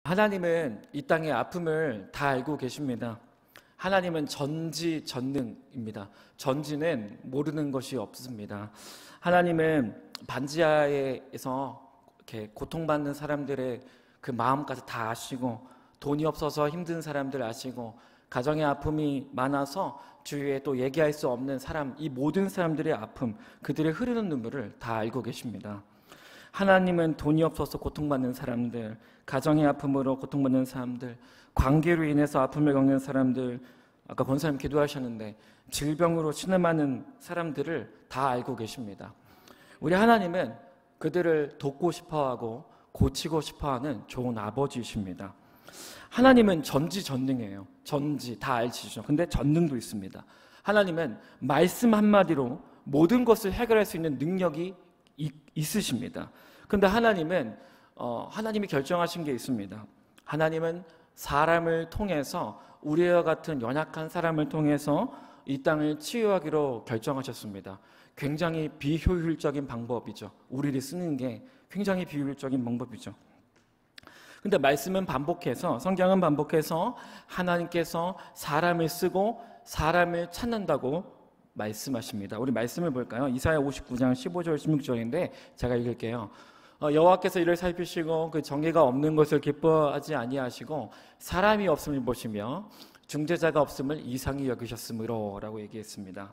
하나님은 이 땅의 아픔을 다 알고 계십니다. 하나님은 전지전능입니다. 전지는 모르는 것이 없습니다. 하나님은 반지하에서 이렇게 고통받는 사람들의 그 마음까지 다 아시고, 돈이 없어서 힘든 사람들 아시고, 가정의 아픔이 많아서 주위에 또 얘기할 수 없는 사람, 이 모든 사람들의 아픔, 그들의 흐르는 눈물을 다 알고 계십니다. 하나님은 돈이 없어서 고통받는 사람들, 가정의 아픔으로 고통받는 사람들, 관계로 인해서 아픔을 겪는 사람들, 아까 권사님 기도하셨는데 질병으로 신음하는 사람들을 다 알고 계십니다. 우리 하나님은 그들을 돕고 싶어하고 고치고 싶어하는 좋은 아버지이십니다. 하나님은 전지전능해요. 전지 다 알시죠. 근데 전능도 있습니다. 하나님은 말씀 한마디로 모든 것을 해결할 수 있는 능력이 있으십니다. 그런데 하나님은 하나님이 결정하신 게 있습니다. 하나님은 사람을 통해서, 우리와 같은 연약한 사람을 통해서 이 땅을 치유하기로 결정하셨습니다. 굉장히 비효율적인 방법이죠. 우리를 쓰는 게 굉장히 비효율적인 방법이죠. 근데 말씀은 반복해서, 성경은 반복해서 하나님께서 사람을 쓰고 사람을 찾는다고 말씀하십니다. 우리 말씀을 볼까요? 이사야 59장 15절 16절인데 제가 읽을게요. 여호와께서 이를 살피시고 그 정의가 없는 것을 기뻐하지 아니하시고 사람이 없음을 보시며 중재자가 없음을 이상히 여기셨으므로 라고 얘기했습니다.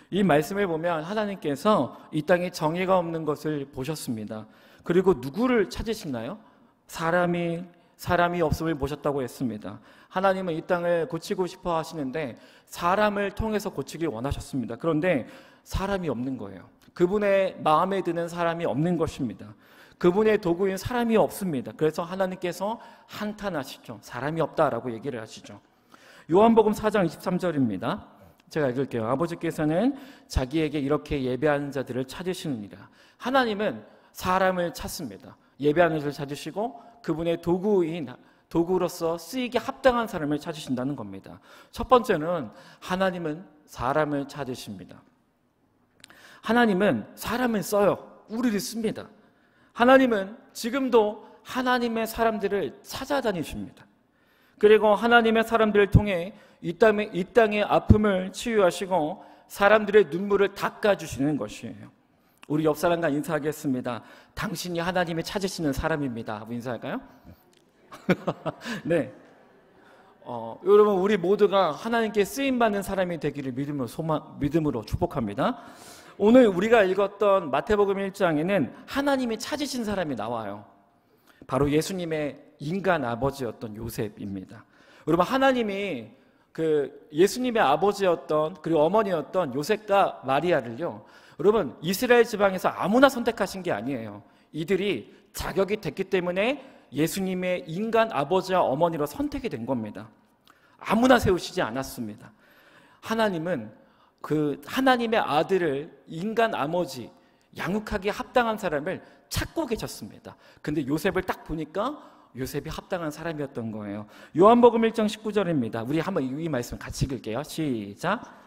이 말씀을 보면 하나님께서 이 땅에 정의가 없는 것을 보셨습니다. 그리고 누구를 찾으시나요? 사람이 없음을 보셨다고 했습니다. 하나님은 이 땅을 고치고 싶어 하시는데 사람을 통해서 고치길 원하셨습니다. 그런데 사람이 없는 거예요. 그분의 마음에 드는 사람이 없는 것입니다. 그분의 도구인 사람이 없습니다. 그래서 하나님께서 한탄하시죠. 사람이 없다라고 얘기를 하시죠. 요한복음 4장 23절입니다. 제가 읽을게요. 아버지께서는 자기에게 이렇게 예배하는 자들을 찾으시느니라. 하나님은 사람을 찾습니다. 예배하는 자를 찾으시고 그분의 도구로서 쓰이기 합당한 사람을 찾으신다는 겁니다. 첫 번째는 하나님은 사람을 찾으십니다. 하나님은 사람을 써요. 우리를 씁니다. 하나님은 지금도 하나님의 사람들을 찾아다니십니다. 그리고 하나님의 사람들을 통해 이 땅의 아픔을 치유하시고 사람들의 눈물을 닦아주시는 것이에요. 우리 옆 사람과 인사하겠습니다. 당신이 하나님이 찾으시는 사람입니다 하고 인사할까요? 네. 여러분, 우리 모두가 하나님께 쓰임받는 사람이 되기를 믿음으로 축복합니다. 오늘 우리가 읽었던 마태복음 1장에는 하나님이 찾으신 사람이 나와요. 바로 예수님의 인간 아버지였던 요셉입니다. 여러분, 하나님이 그 예수님의 아버지였던, 그리고 어머니였던 요셉과 마리아를요, 여러분, 이스라엘 지방에서 아무나 선택하신 게 아니에요. 이들이 자격이 됐기 때문에 예수님의 인간 아버지와 어머니로 선택이 된 겁니다. 아무나 세우시지 않았습니다. 하나님은 그 하나님의 아들을, 인간 아버지, 양육하기에 합당한 사람을 찾고 계셨습니다. 근데 요셉을 딱 보니까 요셉이 합당한 사람이었던 거예요. 요한복음 1장 19절입니다. 우리 한번 이 말씀 같이 읽을게요. 시작.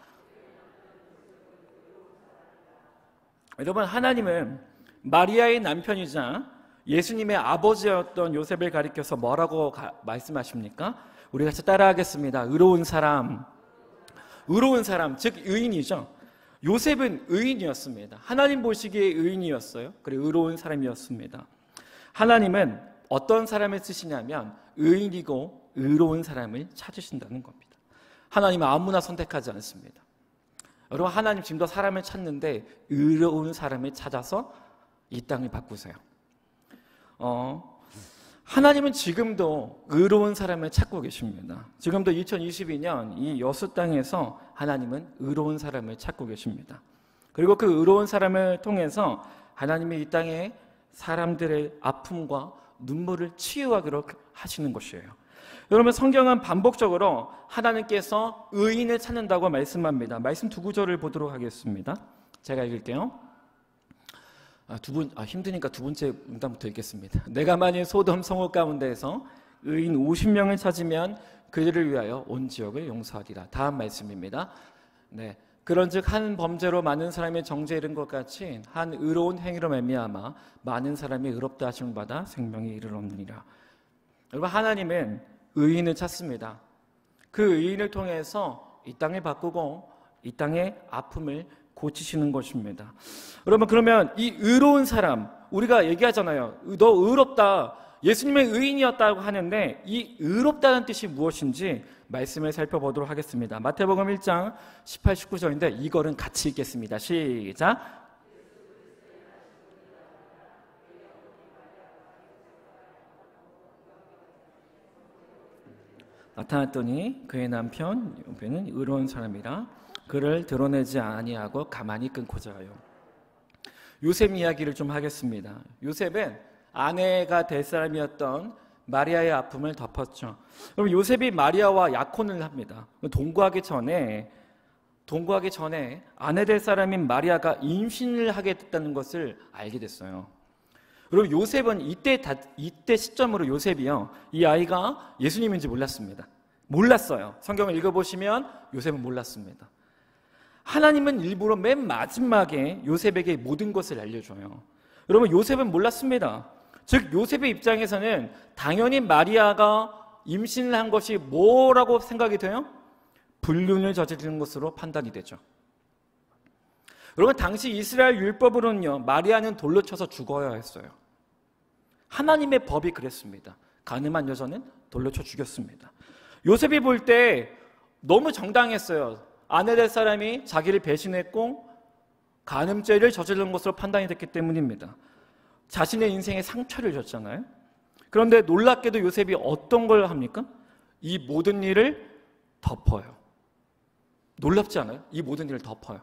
여러분, 하나님은 마리아의 남편이자 예수님의 아버지였던 요셉을 가리켜서 뭐라고 말씀하십니까? 우리 같이 따라하겠습니다. 의로운 사람, 즉 의인이죠. 요셉은 의인이었습니다. 하나님 보시기에 의인이었어요. 그리고 의로운 사람이었습니다. 하나님은 어떤 사람을 쓰시냐면 의인이고 의로운 사람을 찾으신다는 겁니다. 하나님은 아무나 선택하지 않습니다. 여러분, 하나님 지금도 사람을 찾는데 의로운 사람을 찾아서 이 땅을 바꾸세요. 하나님은 지금도 의로운 사람을 찾고 계십니다. 지금도 2022년 이 여수 땅에서 하나님은 의로운 사람을 찾고 계십니다. 그리고 그 의로운 사람을 통해서 하나님이 이 땅에 사람들의 아픔과 눈물을 치유하기로 하시는 것이에요. 여러분, 성경은 반복적으로 하나님께서 의인을 찾는다고 말씀합니다. 말씀 두 구절을 보도록 하겠습니다. 제가 읽을게요. 힘드니까 두 번째 문단부터 읽겠습니다. 내가 만일 소돔 성읍 가운데에서 의인 50명을 찾으면 그들을 위하여 온 지역을 용서하리라. 다음 말씀입니다. 네, 그런즉 한 범죄로 많은 사람이 정죄에 이른 것 같이 한 의로운 행위로 말미암아 많은 사람이 의롭다 하심을 받아 생명에 이르렀느니라. 여러분, 하나님은 의인을 찾습니다. 그 의인을 통해서 이 땅을 바꾸고 이 땅의 아픔을 고치시는 것입니다. 여러분, 그러면 이 의로운 사람, 우리가 얘기하잖아요. 너 의롭다. 예수님의 의인이었다고 하는데 이 의롭다는 뜻이 무엇인지 말씀을 살펴보도록 하겠습니다. 마태복음 1장 18, 19절인데 이거는 같이 읽겠습니다. 시작. 나타났더니 그의 남편 요셉은 의로운 사람이라 그를 드러내지 아니하고 가만히 끊고자 하여. 요셉 이야기를 좀 하겠습니다. 요셉은 아내가 될 사람이었던 마리아의 아픔을 덮었죠. 그럼 요셉이 마리아와 약혼을 합니다. 동거하기 전에 아내 될 사람인 마리아가 임신을 하게 됐다는 것을 알게 됐어요. 그리고 요셉은 이때 시점으로 요셉이요, 이 아이가 예수님인지 몰랐어요. 성경을 읽어보시면 요셉은 몰랐습니다. 하나님은 일부러 맨 마지막에 요셉에게 모든 것을 알려줘요. 여러분, 요셉은 몰랐습니다. 즉 요셉의 입장에서는 당연히 마리아가 임신을 한 것이 뭐라고 생각이 돼요? 불륜을 저지르는 것으로 판단이 되죠. 여러분, 당시 이스라엘 율법으로는요, 마리아는 돌로 쳐서 죽어야 했어요. 하나님의 법이 그랬습니다. 가늠한 여자는 돌로 쳐 죽였습니다. 요셉이 볼 때 너무 정당했어요. 아내 될 사람이 자기를 배신했고 간음죄를 저지른 것으로 판단이 됐기 때문입니다. 자신의 인생에 상처를 줬잖아요. 그런데 놀랍게도 요셉이 어떤 걸 합니까? 이 모든 일을 덮어요. 놀랍지 않아요? 이 모든 일을 덮어요.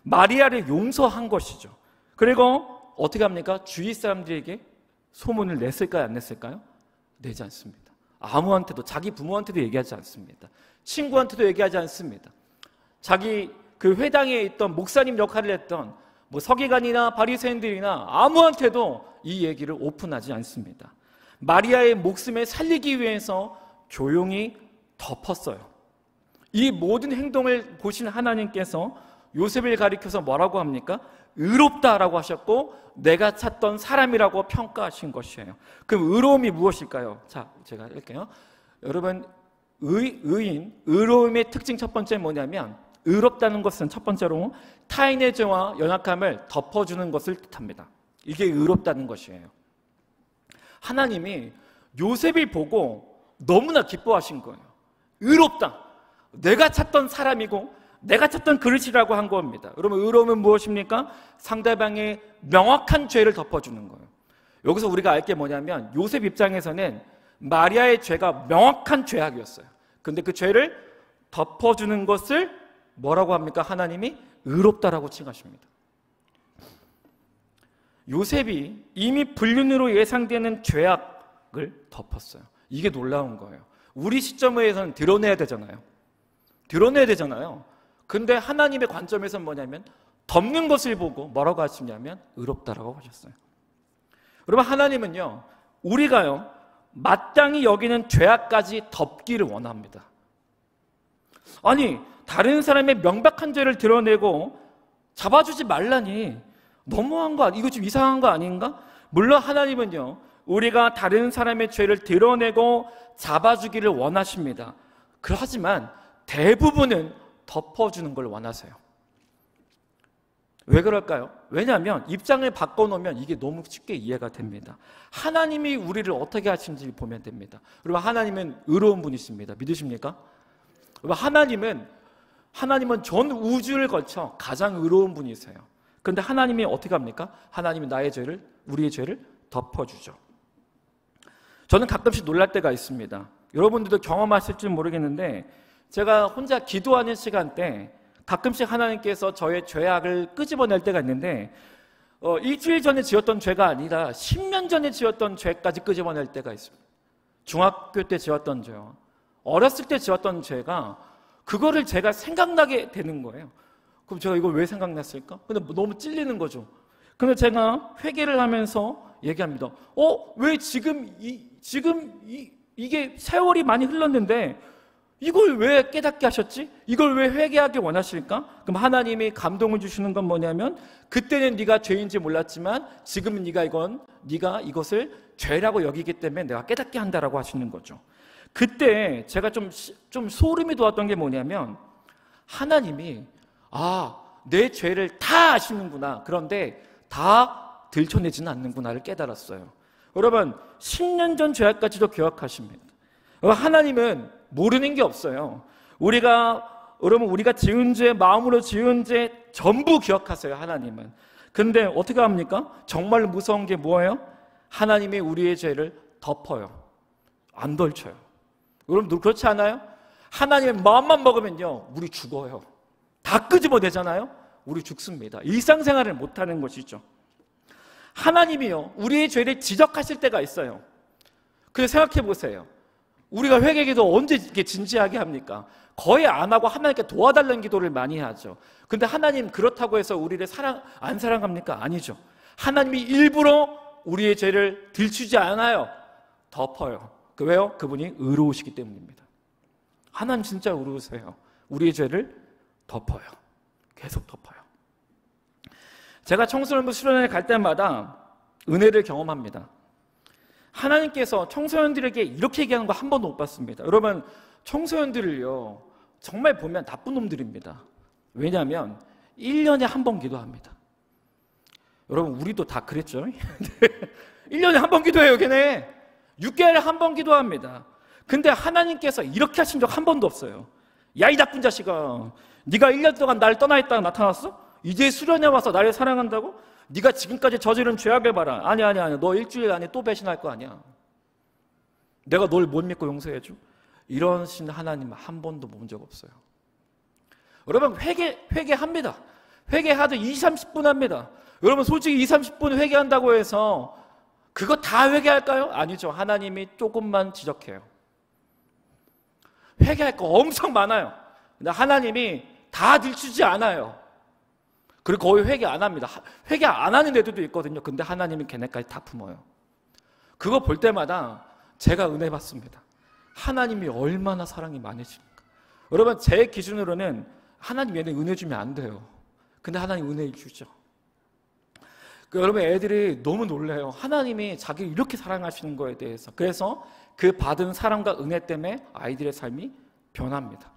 마리아를 용서한 것이죠. 그리고 어떻게 합니까? 주위 사람들에게 소문을 냈을까요? 안 냈을까요? 내지 않습니다. 아무한테도, 자기 부모한테도 얘기하지 않습니다. 친구한테도 얘기하지 않습니다. 자기 그 회당에 있던 목사님 역할을 했던 서기관이나 바리새인들이나 아무한테도 이 얘기를 오픈하지 않습니다. 마리아의 목숨을 살리기 위해서 조용히 덮었어요. 이 모든 행동을 보신 하나님께서 요셉을 가리켜서 뭐라고 합니까? 의롭다라고 하셨고 내가 찾던 사람이라고 평가하신 것이에요. 그럼 의로움이 무엇일까요? 자, 제가 할게요. 여러분, 의로움의 특징 첫 번째 뭐냐면, 의롭다는 것은 첫 번째로 타인의 죄와 연약함을 덮어주는 것을 뜻합니다. 이게 의롭다는 것이에요. 하나님이 요셉을 보고 너무나 기뻐하신 거예요. 의롭다. 내가 찾던 사람이고 내가 찾던 그릇이라고 한 겁니다. 여러분, 의로움은 무엇입니까? 상대방의 명확한 죄를 덮어주는 거예요. 여기서 우리가 알 게 뭐냐면 요셉 입장에서는 마리아의 죄가 명확한 죄악이었어요. 근데 그 죄를 덮어주는 것을 뭐라고 합니까? 하나님이 의롭다라고 칭하십니다. 요셉이 이미 불륜으로 예상되는 죄악을 덮었어요. 이게 놀라운 거예요. 우리 시점에서는 드러내야 되잖아요. 근데 하나님의 관점에서는 뭐냐면 덮는 것을 보고 뭐라고 하시냐면 의롭다라고 하셨어요. 여러분, 하나님은요, 우리가요 마땅히 여기는 죄악까지 덮기를 원합니다. 아니, 다른 사람의 명백한 죄를 드러내고 잡아주지 말라니 너무한 거 아니? 이거 좀 이상한 거 아닌가? 물론 하나님은요, 우리가 다른 사람의 죄를 드러내고 잡아주기를 원하십니다. 하지만 대부분은 덮어주는 걸 원하세요. 왜 그럴까요? 왜냐하면 입장을 바꿔놓으면 이게 너무 쉽게 이해가 됩니다. 하나님이 우리를 어떻게 하시는지 보면 됩니다. 그리고 하나님은 의로운 분이십니다. 믿으십니까? 하나님은 전 우주를 거쳐 가장 의로운 분이세요. 그런데 하나님이 어떻게 합니까? 하나님이 우리의 죄를 덮어주죠. 저는 가끔씩 놀랄 때가 있습니다. 여러분들도 경험하실지 모르겠는데 제가 혼자 기도하는 시간 때 가끔씩 하나님께서 저의 죄악을 끄집어낼 때가 있는데 일주일 전에 지었던 죄가 아니라 10년 전에 지었던 죄까지 끄집어낼 때가 있습니다. 중학교 때 지었던 죄요, 어렸을 때 지었던 죄가 그거를 제가 생각나게 되는 거예요. 그럼 제가 이걸 왜 생각났을까? 근데 너무 찔리는 거죠. 근데 제가 회개를 하면서 얘기합니다. 왜 지금 이게 세월이 많이 흘렀는데 이걸 왜 깨닫게 하셨지? 이걸 왜 회개하기 원하실까? 그럼 하나님이 감동을 주시는 건 뭐냐면, 그때는 네가 죄인지 몰랐지만 지금은 네가 이것을 죄라고 여기기 때문에 내가 깨닫게 한다라고 하시는 거죠. 그때 제가 좀 소름이 돋았던 게 뭐냐면, 하나님이 내 죄를 다 아시는구나. 그런데 다 들춰내지는 않는구나를 깨달았어요. 여러분, 10년 전 죄악까지도 기억하십니다. 하나님은 모르는 게 없어요. 우리가 지은 죄, 마음으로 지은 죄 전부 기억하세요, 하나님은. 근데 어떻게 합니까? 정말 무서운 게 뭐예요? 하나님이 우리의 죄를 덮어요. 안 덜쳐요. 여러분, 그렇지 않아요? 하나님의 마음만 먹으면요, 우리 죽어요. 다 끄집어내잖아요? 우리 죽습니다. 일상생활을 못하는 것이죠. 하나님이요, 우리의 죄를 지적하실 때가 있어요. 그래서 생각해 보세요. 우리가 회개기도 언제 이렇게 진지하게 합니까? 거의 안 하고 하나님께 도와달라는 기도를 많이 하죠. 근데 하나님 그렇다고 해서 우리를 안 사랑합니까? 아니죠. 하나님이 일부러 우리의 죄를 들추지 않아요. 덮어요. 왜요? 그분이 의로우시기 때문입니다. 하나님 진짜 의로우세요. 우리의 죄를 덮어요. 계속 덮어요. 제가 청소년부 수련회 갈 때마다 은혜를 경험합니다. 하나님께서 청소년들에게 이렇게 얘기하는 거 한 번도 못 봤습니다. 여러분, 청소년들을요, 정말 보면 나쁜 놈들입니다. 왜냐하면 1년에 한 번 기도합니다. 여러분, 우리도 다 그랬죠? 1년에 한 번 기도해요, 걔네. 6개월에 한 번 기도합니다. 근데 하나님께서 이렇게 하신 적 한 번도 없어요. 야, 이 나쁜 자식아, 네가 1년 동안 나를 떠나 있다가 나타났어? 이제 수련회 와서 나를 사랑한다고? 네가 지금까지 저지른 죄악을 봐라. 아니야. 너 일주일 안에 또 배신할 거 아니야. 내가 널 못 믿고 용서해줘? 이러신 하나님 한 번도 본 적 없어요. 여러분, 회개합니다. 회개하도 20, 30분 합니다. 여러분, 솔직히 20, 30분 회개한다고 해서 그거 다 회개할까요? 아니죠. 하나님이 조금만 지적해요. 회개할 거 엄청 많아요. 근데 하나님이 다 들추지 않아요. 그리고 거의 회개 안 합니다. 회개 안 하는 애들도 있거든요. 근데 하나님이 걔네까지 다 품어요. 그거 볼 때마다 제가 은혜 받습니다. 하나님이 얼마나 사랑이 많으십니까? 여러분, 제 기준으로는 하나님 얘네 은혜 주면 안 돼요. 근데 하나님 은혜 주죠. 여러분, 애들이 너무 놀라요. 하나님이 자기를 이렇게 사랑하시는 거에 대해서. 그래서 그 받은 사랑과 은혜 때문에 아이들의 삶이 변합니다.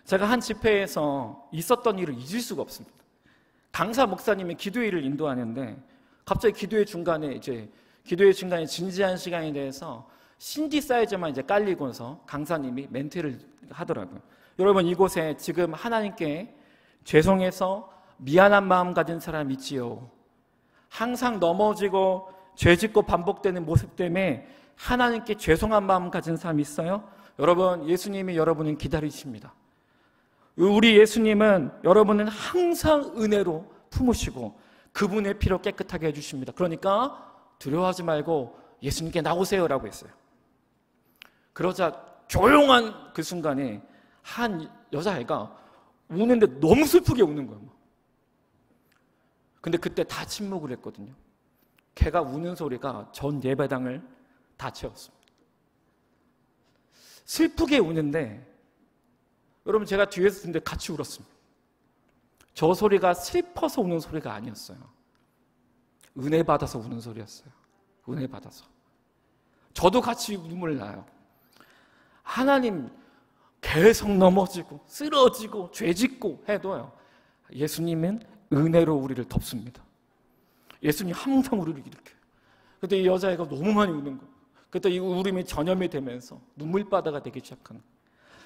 제가 한 집회에서 있었던 일을 잊을 수가 없습니다. 강사 목사님이 기도회를 인도하는데 갑자기 기도회 중간에 진지한 시간에 대해서 신디사이저만 이제 깔리고서 강사님이 멘트를 하더라고요. 여러분, 이곳에 지금 하나님께 죄송해서 미안한 마음 가진 사람 있지요. 항상 넘어지고 죄짓고 반복되는 모습 때문에 하나님께 죄송한 마음 가진 사람 있어요? 여러분, 예수님이 여러분을 기다리십니다. 우리 예수님은 여러분은 항상 은혜로 품으시고 그분의 피로 깨끗하게 해주십니다. 그러니까 두려워하지 말고 예수님께 나오세요라고 했어요. 그러자 조용한 그 순간에 한 여자애가 우는데 너무 슬프게 우는 거예요. 근데 그때 다 침묵을 했거든요. 걔가 우는 소리가 전 예배당을 다 채웠습니다. 슬프게 우는데 여러분, 제가 뒤에서 듣는데 같이 울었습니다. 저 소리가 슬퍼서 우는 소리가 아니었어요. 은혜 받아서 우는 소리였어요. 은혜 받아서. 저도 같이 눈물 나요. 하나님 계속 넘어지고 쓰러지고 죄짓고 해도요, 예수님은 은혜로 우리를 덮습니다. 예수님 항상 우리를 이렇게. 그때 이 여자애가 너무 많이 우는 거예요. 그때 이 울음이 전염이 되면서 눈물바다가 되기 시작하는 거예요.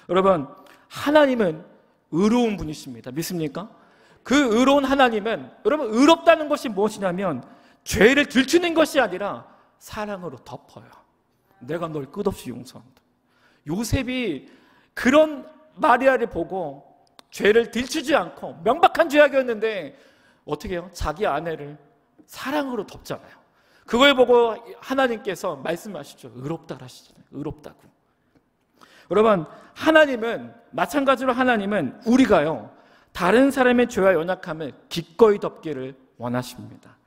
여러분, 하나님은 의로운 분이십니다. 믿습니까? 그 의로운 하나님은, 여러분, 의롭다는 것이 무엇이냐면 죄를 들추는 것이 아니라 사랑으로 덮어요. 내가 널 끝없이 용서한다. 요셉이 그런 마리아를 보고 죄를 들추지 않고 명백한 죄악이었는데 어떻게 해요? 자기 아내를 사랑으로 덮잖아요. 그걸 보고 하나님께서 말씀하시죠. 의롭다 하시잖아요. 의롭다고. 여러분, 하나님은 마찬가지로 하나님은 우리가요, 다른 사람의 죄와 연약함을 기꺼이 덮기를 원하십니다.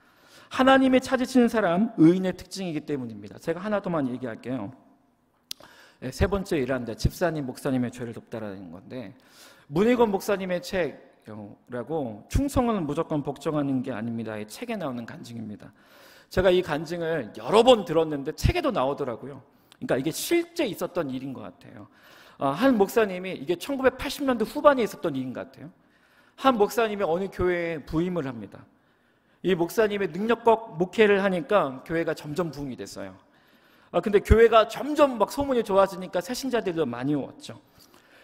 하나님의 찾으시는 사람, 의인의 특징이기 때문입니다. 제가 하나 더만 얘기할게요. 세 번째 일환데 집사님, 목사님의 죄를 덮다라는 건데, 문희건 목사님의 책이라고 충성은 무조건 복종하는 게 아닙니다의 책에 나오는 간증입니다. 제가 이 간증을 여러 번 들었는데 책에도 나오더라고요. 그러니까 이게 실제 있었던 일인 것 같아요. 한 목사님이, 이게 1980년대 후반에 있었던 일인 것 같아요. 한 목사님이 어느 교회에 부임을 합니다. 이 목사님의 능력껏 목회를 하니까 교회가 점점 부흥이 됐어요. 근데 교회가 점점 막 소문이 좋아지니까 새신자들도 많이 왔죠.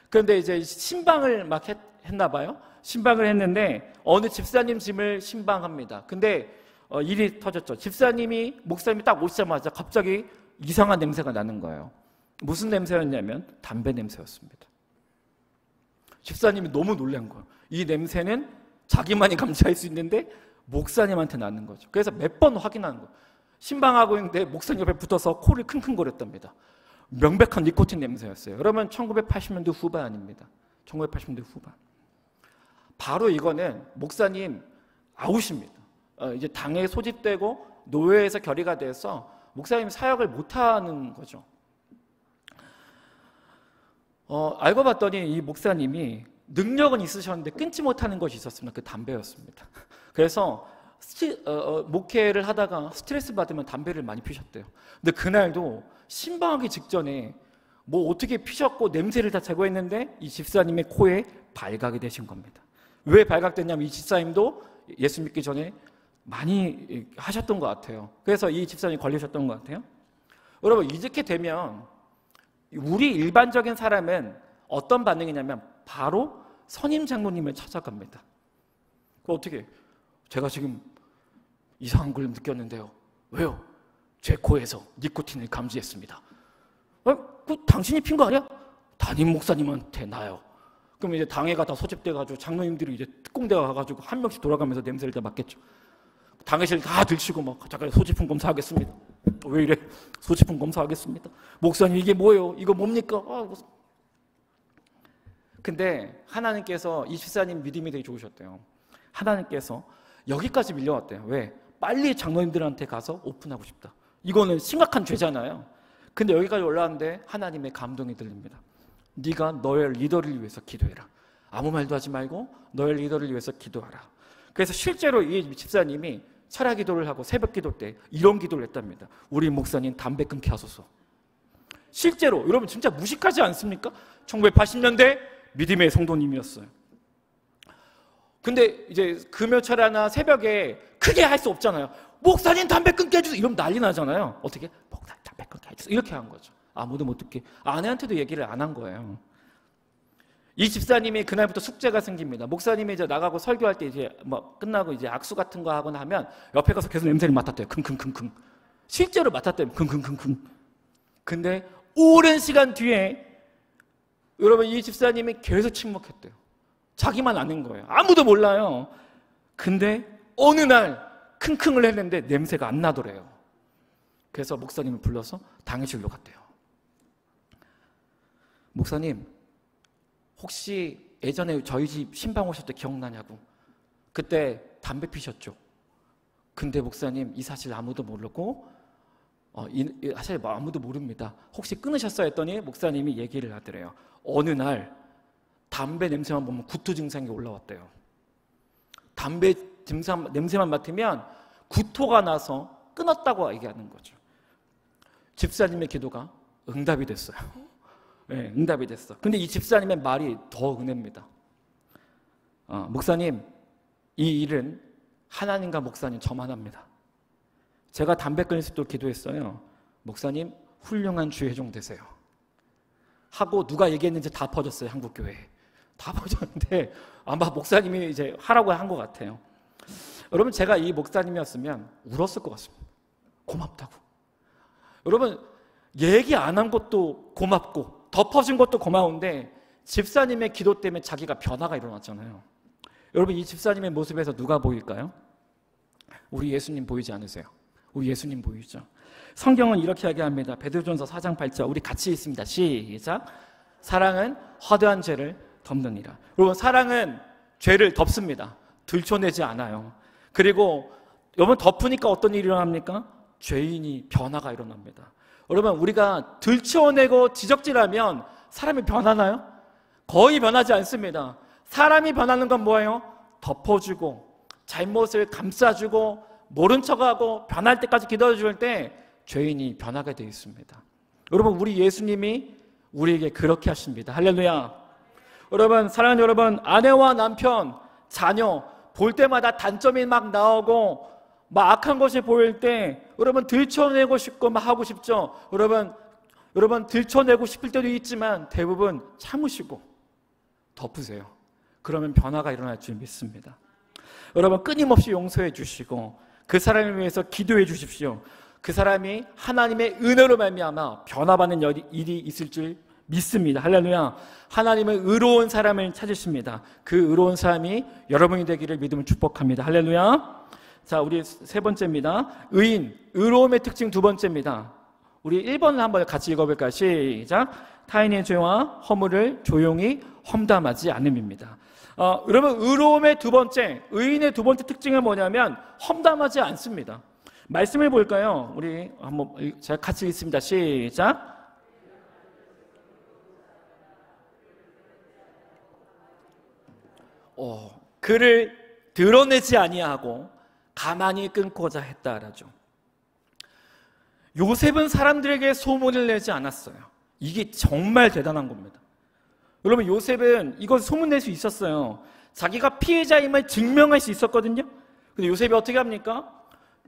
그런데 이제 신방을 막 했나 봐요. 신방을 했는데 어느 집사님 집을 신방합니다. 근데 일이 터졌죠. 목사님이 딱 오시자마자 갑자기 이상한 냄새가 나는 거예요. 무슨 냄새였냐면 담배 냄새였습니다. 집사님이 너무 놀란 거예요. 이 냄새는 자기만이 감지할 수 있는데 목사님한테 나는 거죠. 그래서 몇 번 확인하는 거예요. 신방하고 있는데 목사님 옆에 붙어서 코를 킁킁거렸답니다. 명백한 니코틴 냄새였어요. 그러면 1980년대 후반입니다. 1980년대 후반. 바로 이거는 목사님 아웃입니다. 이제 당에 소집되고 노예에서 결의가 돼서 목사님 사역을 못하는 거죠. 알고 봤더니 이 목사님이 능력은 있으셨는데 끊지 못하는 것이 있었습니다. 그 담배였습니다. 그래서 목회를 하다가 스트레스 받으면 담배를 많이 피셨대요. 근데 그날도 신방하기 직전에 뭐 어떻게 피셨고 냄새를 다 제거했는데 이 집사님의 코에 발각이 되신 겁니다. 왜 발각됐냐면 이 집사님도 예수 믿기 전에 많이 하셨던 것 같아요. 그래서 이 집사님이 걸리셨던 것 같아요. 여러분, 이렇게 되면 우리 일반적인 사람은 어떤 반응이냐면 바로 선임 장로님을 찾아갑니다. 어떻게? 제가 지금 이상한 걸 느꼈는데요. 왜요? 제 코에서 니코틴을 감지했습니다. 당신이 핀 거 아니야? 담임 목사님한테 나요. 그럼 이제 당회가 다 소집돼가지고 장로님들이 이제 특공대가 가가지고 한 명씩 돌아가면서 냄새를 다 맡겠죠. 당회실 다 들치고 막 잠깐 소지품 검사하겠습니다. 왜 이래? 소지품 검사하겠습니다. 목사님 이게 뭐예요? 이거 뭡니까? 근데 하나님께서 이 집사님 믿음이 되게 좋으셨대요. 하나님께서 여기까지 밀려왔대요. 왜? 빨리 장로님들한테 가서 오픈하고 싶다. 이거는 심각한 죄잖아요. 근데 여기까지 올라왔는데 하나님의 감동이 들립니다. 네가 너의 리더를 위해서 기도해라. 아무 말도 하지 말고 너의 리더를 위해서 기도하라. 그래서 실제로 이 집사님이 철야 기도를 하고 새벽 기도 때 이런 기도를 했답니다. 우리 목사님 담배 끊게 하소서. 실제로 여러분 진짜 무식하지 않습니까? 1980년대 믿음의 성도님이었어요. 근데 이제 금요철야나 새벽에 크게 할 수 없잖아요. 목사님 담배 끊게 해주세요. 이러면 난리 나잖아요. 어떻게? 목사님 담배 끊게 해주세요. 이렇게 한 거죠. 아무도 못 듣게. 아내한테도 얘기를 안 한 거예요. 이 집사님이 그날부터 숙제가 생깁니다. 목사님이 이제 나가고 설교할 때 이제 뭐 끝나고 이제 악수 같은 거 하거나 하면 옆에 가서 계속 냄새를 맡았대요. 킁킁킁킁. 실제로 맡았대요. 킁킁킁킁. 근데 오랜 시간 뒤에 여러분 이 집사님이 계속 침묵했대요. 자기만 아는 거예요. 아무도 몰라요. 근데 어느 날 킁킁을 했는데 냄새가 안 나더래요. 그래서 목사님을 불러서 당회실로 갔대요. 목사님, 혹시 예전에 저희 집 신방 오실 때 기억나냐고. 그때 담배 피셨죠? 근데 목사님 이 사실 아무도 모르고 사실 아무도 모릅니다. 혹시 끊으셨어요? 했더니 목사님이 얘기를 하더래요. 어느 날 담배 냄새만 보면 구토 증상이 올라왔대요. 담배 냄새만 맡으면 구토가 나서 끊었다고 얘기하는 거죠. 집사님의 기도가 응답이 됐어요. 네, 응답이 됐어. 근데 이 집사님의 말이 더 은혜입니다. 목사님, 이 일은 하나님과 목사님 저만 합니다. 제가 담배 끊을 수 있도록 기도했어요. 목사님, 훌륭한 주회종 되세요. 하고 누가 얘기했는지 다 퍼졌어요. 한국교회에. 다 퍼졌는데 아마 목사님이 이제 하라고 한 것 같아요. 여러분, 제가 이 목사님이었으면 울었을 것 같습니다. 고맙다고. 여러분, 얘기 안 한 것도 고맙고 덮어준 것도 고마운데 집사님의 기도 때문에 자기가 변화가 일어났잖아요. 여러분, 이 집사님의 모습에서 누가 보일까요? 우리 예수님 보이지 않으세요? 우리 예수님 보이죠? 성경은 이렇게 이야기합니다. 베드로전서 4장 8절 우리 같이 읽습니다. 시작. 사랑은 허다한 죄를 덮느니라. 여러분, 사랑은 죄를 덮습니다. 들춰내지 않아요. 그리고 여러분 덮으니까 어떤 일이 일어납니까? 죄인이 변화가 일어납니다. 여러분, 우리가 들춰내고 지적질하면 사람이 변하나요? 거의 변하지 않습니다. 사람이 변하는 건 뭐예요? 덮어주고 잘못을 감싸주고 모른 척하고 변할 때까지 기다려줄 때 죄인이 변하게 되어 있습니다. 여러분, 우리 예수님이 우리에게 그렇게 하십니다. 할렐루야. 여러분, 사랑하는 여러분, 아내와 남편, 자녀 볼 때마다 단점이 막 나오고 막 악한 것이 보일 때 여러분 들춰내고 싶고 막 하고 싶죠. 여러분 들춰내고 싶을 때도 있지만 대부분 참으시고 덮으세요. 그러면 변화가 일어날 줄 믿습니다. 여러분, 끊임없이 용서해 주시고 그 사람을 위해서 기도해 주십시오. 그 사람이 하나님의 은혜로 말미암아 변화받는 일이 있을 줄 믿습니다. 할렐루야. 하나님은 의로운 사람을 찾으십니다. 그 의로운 사람이 여러분이 되기를 믿음을 축복합니다. 할렐루야. 자, 우리 세 번째입니다. 의인, 의로움의 특징 두 번째입니다. 우리 1번을 한번 같이 읽어볼까요? 시작. 타인의 죄와 허물을 조용히 험담하지 않음입니다. 여러분, 의로움의 두 번째, 의인의 두 번째 특징은 뭐냐면 험담하지 않습니다. 말씀을 볼까요? 우리 한번 제가 같이 읽습니다. 시작. 그를 드러내지 아니하고 가만히 끊고자 했다라죠. 요셉은 사람들에게 소문을 내지 않았어요. 이게 정말 대단한 겁니다. 여러분, 요셉은 이걸 소문낼 수 있었어요. 자기가 피해자임을 증명할 수 있었거든요. 근데 요셉이 어떻게 합니까?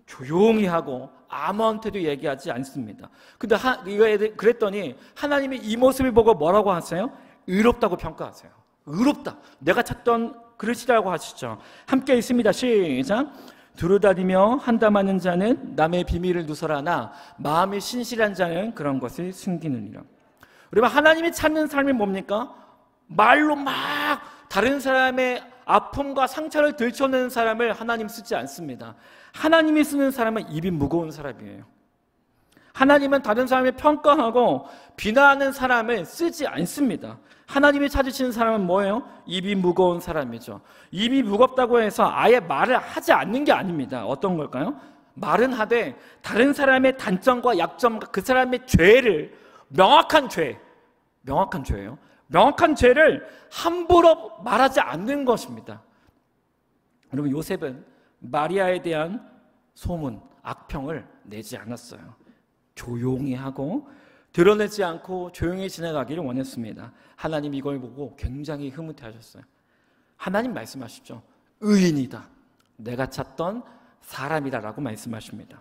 조용히 하고 아무한테도 얘기하지 않습니다. 근데 그랬더니 하나님이 이 모습을 보고 뭐라고 하세요? 의롭다고 평가하세요. 의롭다. 내가 찾던 그릇이라고 하시죠. 함께 있습니다. 시작. 두루다니며 한담하는 자는 남의 비밀을 누설하나 마음이 신실한 자는 그런 것을 숨기느니라. 여러분, 하나님이 찾는 삶이 뭡니까? 말로 막 다른 사람의 아픔과 상처를 들춰내는 사람을 하나님 쓰지 않습니다. 하나님이 쓰는 사람은 입이 무거운 사람이에요. 하나님은 다른 사람을 평가하고 비난하는 사람을 쓰지 않습니다. 하나님이 찾으시는 사람은 뭐예요? 입이 무거운 사람이죠. 입이 무겁다고 해서 아예 말을 하지 않는 게 아닙니다. 어떤 걸까요? 말은 하되 다른 사람의 단점과 약점과 그 사람의 죄를 명확한 죄예요. 명확한 죄를 함부로 말하지 않는 것입니다. 여러분, 요셉은 마리아에 대한 소문, 악평을 내지 않았어요. 조용히 하고 드러내지 않고 조용히 지나가기를 원했습니다. 하나님 이걸 보고 굉장히 흐뭇해하셨어요. 하나님 말씀하시죠. 의인이다. 내가 찾던 사람이다라고 말씀하십니다.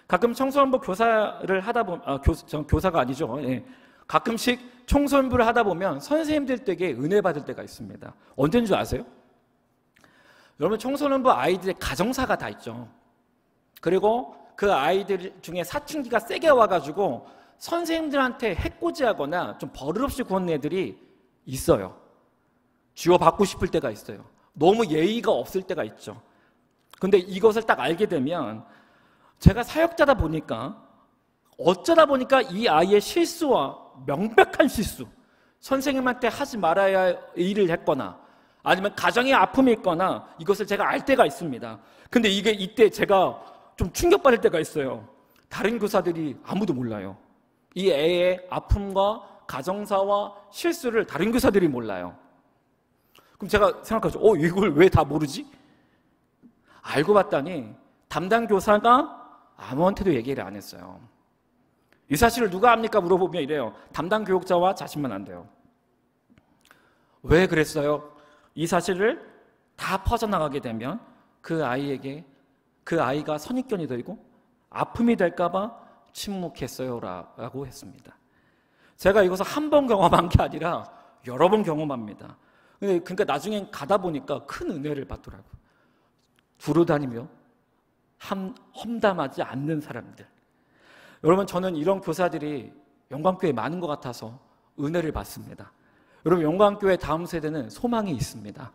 가끔 청소년부 교사를 하다 보면 교사가 아니죠. 예. 가끔씩 청소년부를 하다 보면 선생님들 댁에 은혜 받을 때가 있습니다. 언제인 줄 아세요? 여러분, 청소년부 아이들의 가정사가 다 있죠. 그리고 그 아이들 중에 사춘기가 세게 와가지고 선생님들한테 해코지하거나 좀 버릇없이 구는 애들이 있어요. 쥐어받고 싶을 때가 있어요. 너무 예의가 없을 때가 있죠. 근데 이것을 딱 알게 되면 제가 사역자다 보니까 어쩌다 보니까 이 아이의 실수와 명백한 실수, 선생님한테 하지 말아야 할 일을 했거나 아니면 가정에 아픔이 있거나 이것을 제가 알 때가 있습니다. 근데 이때 제가 좀 충격받을 때가 있어요. 다른 교사들이 아무도 몰라요. 이 애의 아픔과 가정사와 실수를 다른 교사들이 몰라요. 그럼 제가 생각하죠. 이걸 왜 다 모르지? 알고 봤더니 담당 교사가 아무한테도 얘기를 안 했어요. 이 사실을 누가 압니까? 물어보면 이래요. 담당 교육자와 자신만 안 돼요. 왜 그랬어요? 이 사실을 다 퍼져나가게 되면 그 아이가 선입견이 들고 아픔이 될까봐 침묵했어요 라고 했습니다. 제가 이것을 한 번 경험한 게 아니라 여러 번 경험합니다. 그러니까 나중엔 가다 보니까 큰 은혜를 받더라고요. 두루다니며 험담하지 않는 사람들. 여러분, 저는 이런 교사들이 영광교회에 많은 것 같아서 은혜를 받습니다. 여러분, 영광교회 다음 세대는 소망이 있습니다.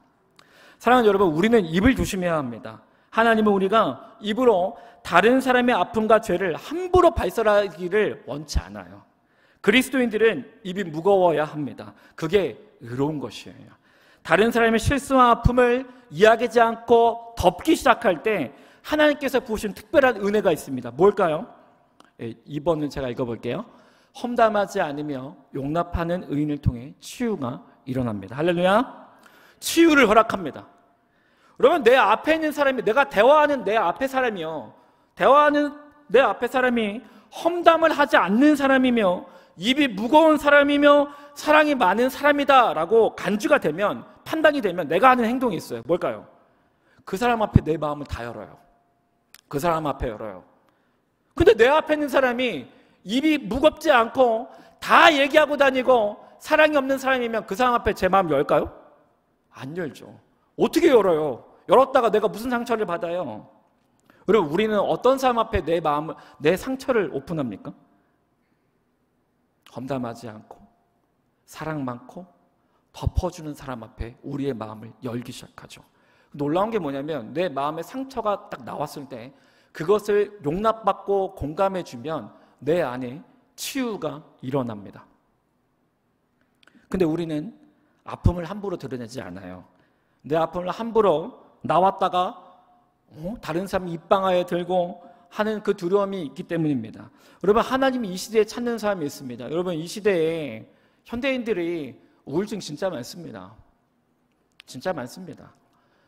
사랑하는 여러분, 우리는 입을 조심해야 합니다. 하나님은 우리가 입으로 다른 사람의 아픔과 죄를 함부로 발설하기를 원치 않아요. 그리스도인들은 입이 무거워야 합니다. 그게 의로운 것이에요. 다른 사람의 실수와 아픔을 이야기하지 않고 덮기 시작할 때 하나님께서 부으신 특별한 은혜가 있습니다. 뭘까요? 2번을 제가 읽어볼게요. 험담하지 않으며 용납하는 의인을 통해 치유가 일어납니다. 할렐루야. 치유를 허락합니다. 그러면 내 앞에 있는 사람이, 내가 대화하는 내 앞에 사람이요, 대화하는 내 앞에 사람이 험담을 하지 않는 사람이며 입이 무거운 사람이며 사랑이 많은 사람이다 라고 간주가 되면, 판단이 되면 내가 하는 행동이 있어요. 뭘까요? 그 사람 앞에 내 마음을 다 열어요. 그 사람 앞에 열어요. 근데 내 앞에 있는 사람이 입이 무겁지 않고 다 얘기하고 다니고 사랑이 없는 사람이면 그 사람 앞에 제 마음 열까요? 안 열죠. 어떻게 열어요? 열었다가 내가 무슨 상처를 받아요? 그리고 우리는 어떤 사람 앞에 내 마음을, 내 상처를 오픈합니까? 험담하지 않고 사랑 많고 덮어주는 사람 앞에 우리의 마음을 열기 시작하죠. 놀라운 게 뭐냐면 내 마음에 상처가 딱 나왔을 때 그것을 용납받고 공감해주면 내 안에 치유가 일어납니다. 근데 우리는 아픔을 함부로 드러내지 않아요. 내 아픔을 함부로 나왔다가 다른 사람 입방아에 들고 하는 그 두려움이 있기 때문입니다. 여러분, 하나님이 이 시대에 찾는 사람이 있습니다. 여러분, 이 시대에 현대인들이 우울증 진짜 많습니다. 진짜 많습니다.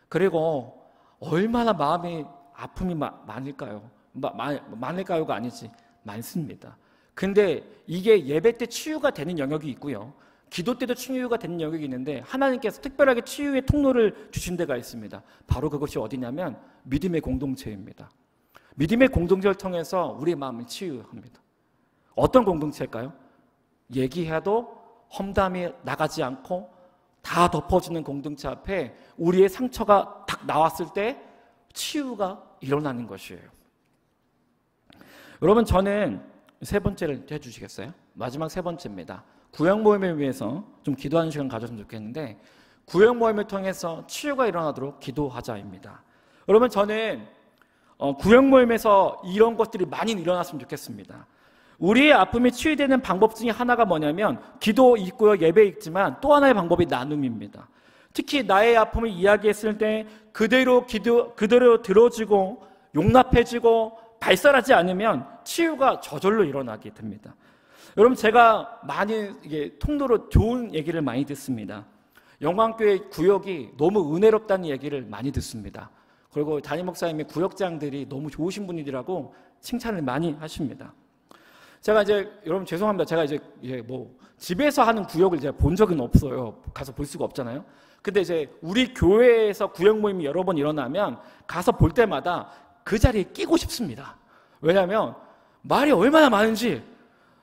그리고 얼마나 마음이 아픔이 많을까요? 많을까요가 아니지, 많습니다. 근데 이게 예배 때 치유가 되는 영역이 있고요, 기도 때도 치유가 되는 영역이 있는데 하나님께서 특별하게 치유의 통로를 주신 데가 있습니다. 바로 그것이 어디냐면 믿음의 공동체입니다. 믿음의 공동체를 통해서 우리의 마음을 치유합니다. 어떤 공동체일까요? 얘기해도 험담이 나가지 않고 다 덮어주는 공동체 앞에 우리의 상처가 딱 나왔을 때 치유가 일어나는 것이에요. 여러분, 저는 세 번째를 해주시겠어요? 마지막 세 번째입니다. 구역 모임을 위해서 좀 기도하는 시간 가졌으면 좋겠는데, 구역 모임을 통해서 치유가 일어나도록 기도하자입니다. 여러분, 저는 구역 모임에서 이런 것들이 많이 일어났으면 좋겠습니다. 우리의 아픔이 치유되는 방법 중에 하나가 뭐냐면 기도 있고요, 예배 있지만 또 하나의 방법이 나눔입니다. 특히 나의 아픔을 이야기했을 때 그대로 들어주고 용납해주고 발설하지 않으면 치유가 저절로 일어나게 됩니다. 여러분, 제가 많이 통로로 좋은 얘기를 많이 듣습니다. 영광교회 구역이 너무 은혜롭다는 얘기를 많이 듣습니다. 그리고 담임 목사님의 구역장들이 너무 좋으신 분이라고 칭찬을 많이 하십니다. 제가 여러분 죄송합니다. 제가 집에서 하는 구역을 제가 본 적은 없어요. 가서 볼 수가 없잖아요. 근데 우리 교회에서 구역 모임이 여러 번 일어나면 가서 볼 때마다 그 자리에 끼고 싶습니다. 왜냐하면 말이 얼마나 많은지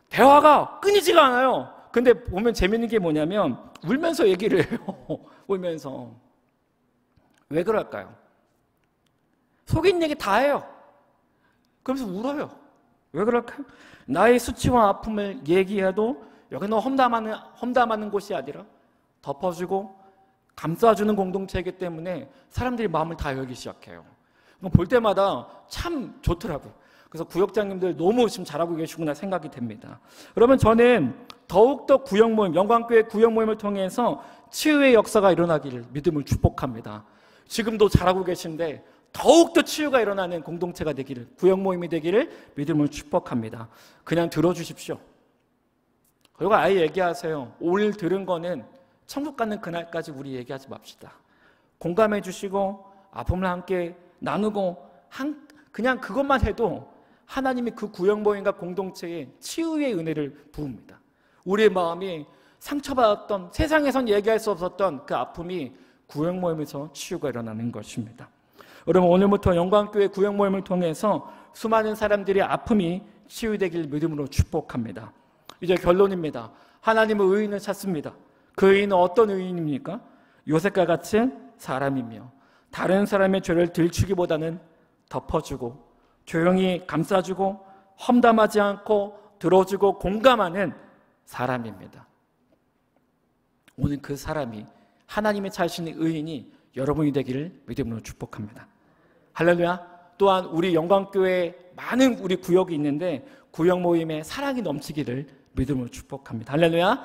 대화가 끊이지가 않아요. 근데 보면 재밌는 게 뭐냐면 울면서 얘기를 해요. 울면서. 왜 그럴까요? 속에 있는 얘기 다 해요. 그러면서 울어요. 왜 그럴까요? 나의 수치와 아픔을 얘기해도 여기는 험담하는 곳이 아니라 덮어주고 감싸주는 공동체이기 때문에 사람들이 마음을 다 열기 시작해요. 볼 때마다 참 좋더라고요. 그래서 구역장님들 너무 지금 잘하고 계시구나 생각이 됩니다. 그러면 저는 더욱더 구역 모임, 영광교회 구역 모임을 통해서 치유의 역사가 일어나기를 믿음을 축복합니다. 지금도 잘하고 계신데 더욱더 치유가 일어나는 공동체가 되기를, 구역 모임이 되기를 믿음을 축복합니다. 그냥 들어주십시오. 그리고 아예 얘기하세요. 오늘 들은 거는 천국 가는 그날까지 우리 얘기하지 맙시다. 공감해 주시고 아픔을 함께 나누고 그냥 그것만 해도 하나님이 그 구역 모임과 공동체에 치유의 은혜를 부읍니다. 우리의 마음이 상처받았던, 세상에선 얘기할 수 없었던 그 아픔이 구역 모임에서 치유가 일어나는 것입니다. 여러분, 오늘부터 영광교회 구역 모임을 통해서 수많은 사람들의 아픔이 치유되길 믿음으로 축복합니다. 이제 결론입니다. 하나님의 의인을 찾습니다. 그 의인은 어떤 의인입니까? 요셉과 같은 사람이며 다른 사람의 죄를 들추기보다는 덮어주고 조용히 감싸주고 험담하지 않고 들어주고 공감하는 사람입니다. 오늘 그 사람이 하나님의 찾으시는 의인이 여러분이 되기를 믿음으로 축복합니다. 할렐루야. 또한 우리 영광교회에 많은 우리 구역이 있는데 구역 모임에 사랑이 넘치기를 믿음으로 축복합니다. 할렐루야.